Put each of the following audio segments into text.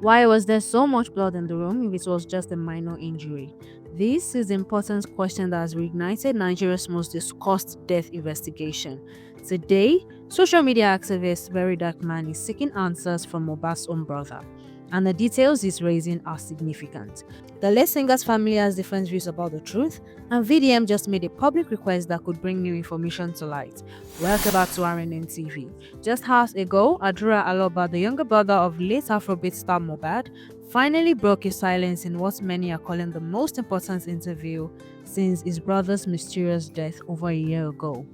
Why was there so much blood in the room if it was just a minor injury? This is the important question that has reignited Nigeria's most discussed death investigation. Today, social media activist Very Dark Man is seeking answers from Mohbad's own brother, and the details he's raising are significant. The late singer's family has different views about the truth, and VDM just made a public request that could bring new information to light. Welcome back to RNN TV. Just hours ago, Adura Aloba, the younger brother of late Afrobeat star Mohbad, finally broke his silence in what many are calling the most important interview since his brother's mysterious death over a year ago.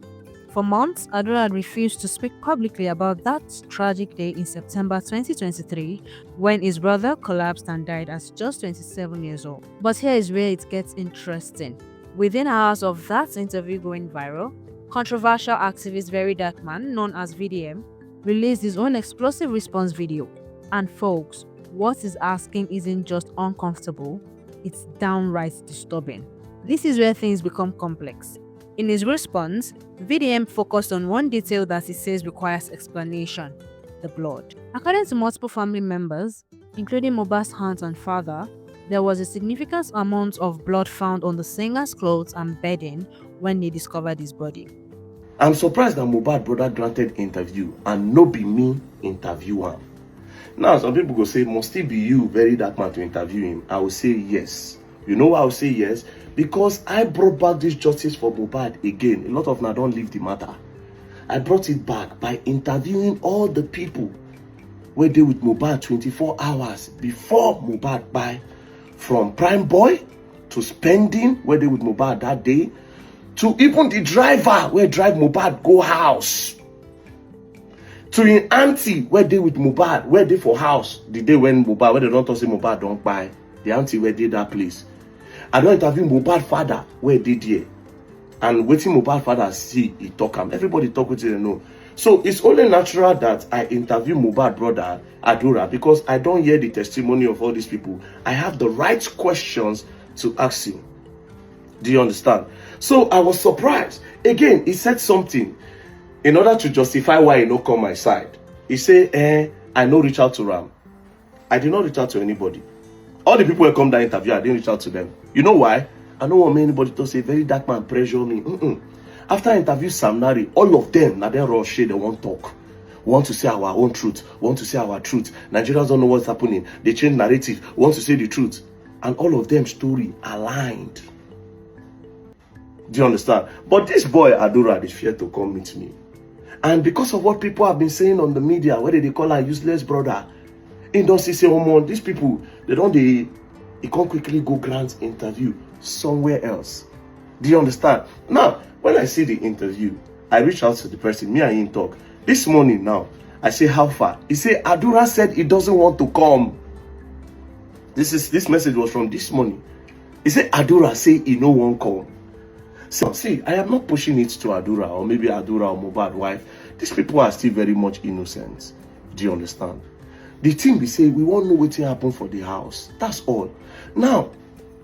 For months, Adura had refused to speak publicly about that tragic day in September 2023 when his brother collapsed and died at just 27 years old. But here is where it gets interesting. Within hours of that interview going viral, controversial activist Very Dark Man, known as VDM, released his own explosive response video. And folks, what he's asking isn't just uncomfortable, it's downright disturbing. This is where things become complex. In his response, VDM focused on one detail that he says requires explanation: the blood. According to multiple family members, including Mohbad's aunt and father, there was a significant amount of blood found on the singer's clothes and bedding when they discovered his body. I'm surprised that Mohbad brother granted interview and no be me interview him. Now some people go say, must it be you, Very Dark Man, to interview him? I will say yes. You know why I will say yes? Because I brought back this justice for Mohbad again. A lot of them don't leave the matter. I brought it back by interviewing all the people where they with Mohbad 24 hours before Mohbad buy, from prime boy to spending where they with Mohbad that day, to even the driver where drive Mohbad go house, to in auntie where they with Mohbad, where they for house the day when Mohbad, where they don't talk say Mohbad don't buy, the auntie where they that place. I don't interview Mohbad father where they there, and waiting Mohbad father see he talk him. Everybody talk with they know. So it's only natural that I interview Mohbad brother Adura, because I don't hear the testimony of all these people. I have the right questions to ask him. Do you understand? So I was surprised. Again, he said something in order to justify why he no come my side. He said, I no reach out to Ram. I did not reach out to anybody. All the people who come that interview, I didn't reach out to them. You know why? I don't want anybody to say Very Dark Man pressure me. After I interview Sam Nari, all of them, now they rush, they won't talk. Want to say our own truth. Want to say our truth. Nigerians don't know what's happening. They change narrative. Want to say the truth. And all of them story aligned. Do you understand? But this boy Adura is feared to come meet me. And because of what people have been saying on the media, whether they call her useless brother, in don't say, oh, these people, they can't quickly go grant interview somewhere else. Do you understand? Now, when I see the interview, I reach out to the person, me and him talk. This morning now, I say, how far? He say, Adura said he doesn't want to come. This message was from this morning. He said, Adura say he no won't come. So, see, I am not pushing it to Adura or maybe Adura or Mohbad wife. These people are still very much innocent. Do you understand? The thing we say, we won't know what happened for the house. That's all. Now,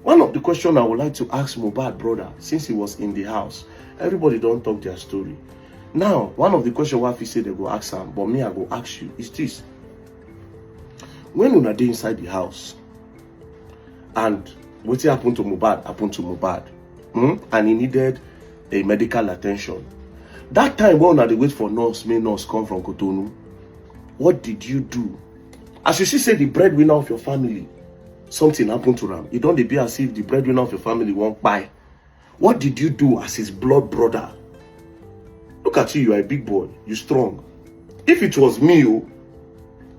one of the questions I would like to ask Mohbad brother, since he was in the house, everybody don't talk their story. Now, one of the questions what he said they go ask him, but me I go ask you, is this. When una dey inside the house, and what happened to Mohbad, and he needed a medical attention. That time when they wait for nurse come from Cotonou, what did you do? As you see, say the breadwinner of your family, something happened to them. You don't be as if the breadwinner of your family won't buy. What did you do as his blood brother? Look at you are a big boy, you strong. If it was me,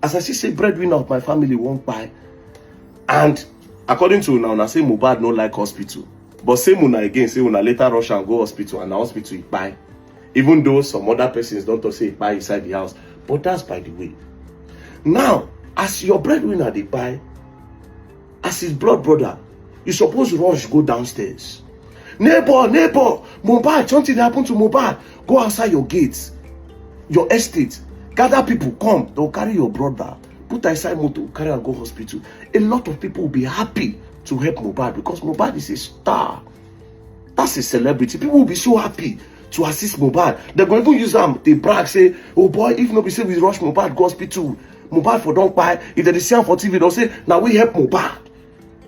as I see, say breadwinner of my family won't buy, and according to now, say Mohbad no like hospital. But say Muna again, say Muna later rush and go hospital, and the hospital it buy. Even though some other persons don't say it buy inside the house. But that's by the way. Now, as your breadwinner they buy, as his blood brother, you suppose rush go downstairs. Neighbor, Mohbad, something happened to Mohbad. Go outside your gates, your estate. Gather people, come. They'll carry your brother. Put aside motor, carry and go hospital. A lot of people will be happy to help Mohbad because Mohbad is a star. That's a celebrity. People will be so happy to assist Mohbad. They're going to use them. They brag, say, oh boy, if nobody say we rush Mohbad go hospital, Mohbad for don't buy. If they see am for TV, they'll say, now we help Mohbad.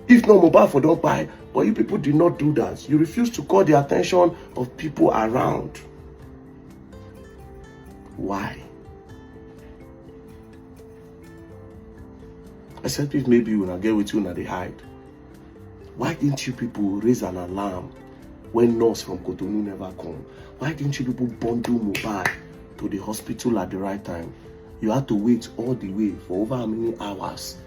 If not, Mohbad for don't buy. But you people did not do that. You refuse to call the attention of people around. Why? Except if maybe you will get with you and they hide. Why didn't you people raise an alarm when nurse from Cotonou never come? Why didn't you people bundle Mohbad to the hospital at the right time? You had to wait all the way for over how many hours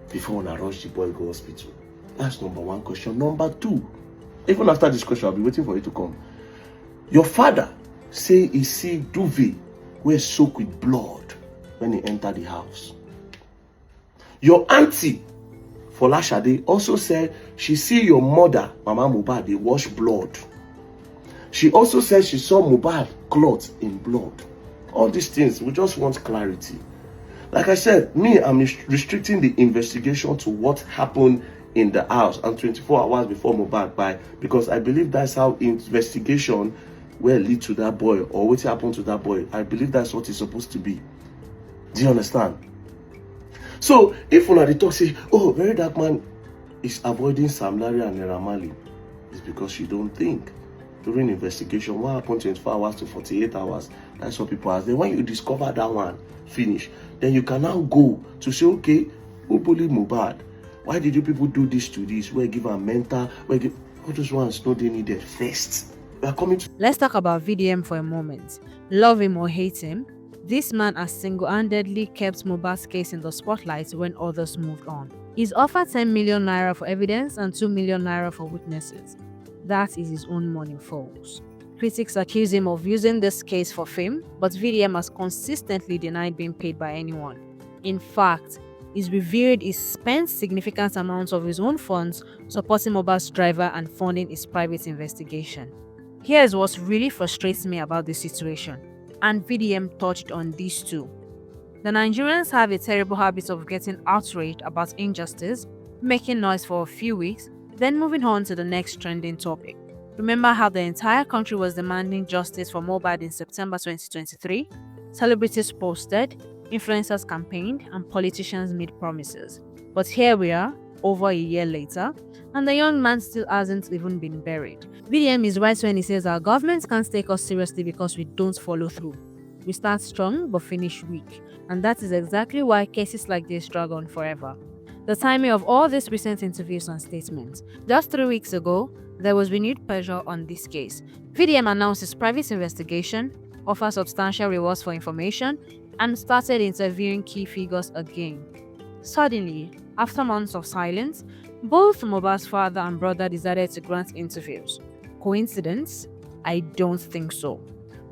before I rush the boy go hospital? That's number one question. Number two, even after this question, I'll be waiting for you to come. Your father say he see duvet where soaked with blood when he entered the house. Your auntie Folashade also said she see your mother, Mama Mohbad, they wash blood. She also said she saw Mohbad clothes in blood. All these things, we just want clarity. Like I said, I'm restricting the investigation to what happened in the house and 24 hours before Mohbad because I believe that's how investigation will lead to that boy or what happened to that boy. I believe that's what it's supposed to be. Do you understand? So if one of the talk say, oh, very dark man is avoiding Sam Larry and Naira Marley, it's because you don't think. During investigation, what happened 24 hours to 48 hours? That's what people ask. Then when you discover that one, finish, then you can now go to say, okay, who bullied Mohbad? Why did you people do this to this? Where give a mentor? Where give all those ones know they needed first. We are coming to. Let's talk about VDM for a moment. Love him or hate him, this man has single-handedly kept Mohbad's case in the spotlight when others moved on. He's offered 10 million naira for evidence and 2 million naira for witnesses. That is his own money, folks. Critics accuse him of using this case for fame, but VDM has consistently denied being paid by anyone. In fact, he's revealed he spent significant amounts of his own funds supporting Mohbad's driver and funding his private investigation. Here's what really frustrates me about this situation, and VDM touched on these too. The Nigerians have a terrible habit of getting outraged about injustice, making noise for a few weeks, then moving on to the next trending topic. Remember how the entire country was demanding justice for mohbad in September 2023? Celebrities posted, influencers campaigned, and politicians made promises. But here we are, over a year later, and the young man still hasn't even been buried. VDM is right when he says our government can't take us seriously because we don't follow through. We start strong but finish weak, and that is exactly why cases like this drag on forever. The timing of all these recent interviews and statements. Just 3 weeks ago, there was renewed pressure on this case. VDM announced his private investigation, offered substantial rewards for information, and started interviewing key figures again. Suddenly, after months of silence, both Mohbad's father and brother decided to grant interviews. Coincidence? I don't think so.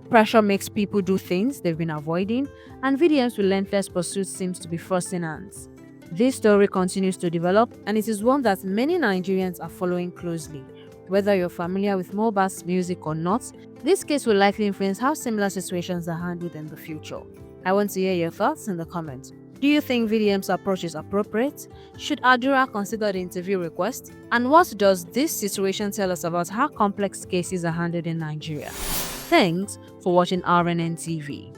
Pressure makes people do things they've been avoiding, and VDM's relentless pursuit seems to be forcing hands. This story continues to develop, and it is one that many Nigerians are following closely. Whether you're familiar with Mohbad's music or not, this case will likely influence how similar situations are handled in the future. I want to hear your thoughts in the comments. Do you think VDM's approach is appropriate? Should Adura consider the interview request? And what does this situation tell us about how complex cases are handled in Nigeria? Thanks for watching RNN TV.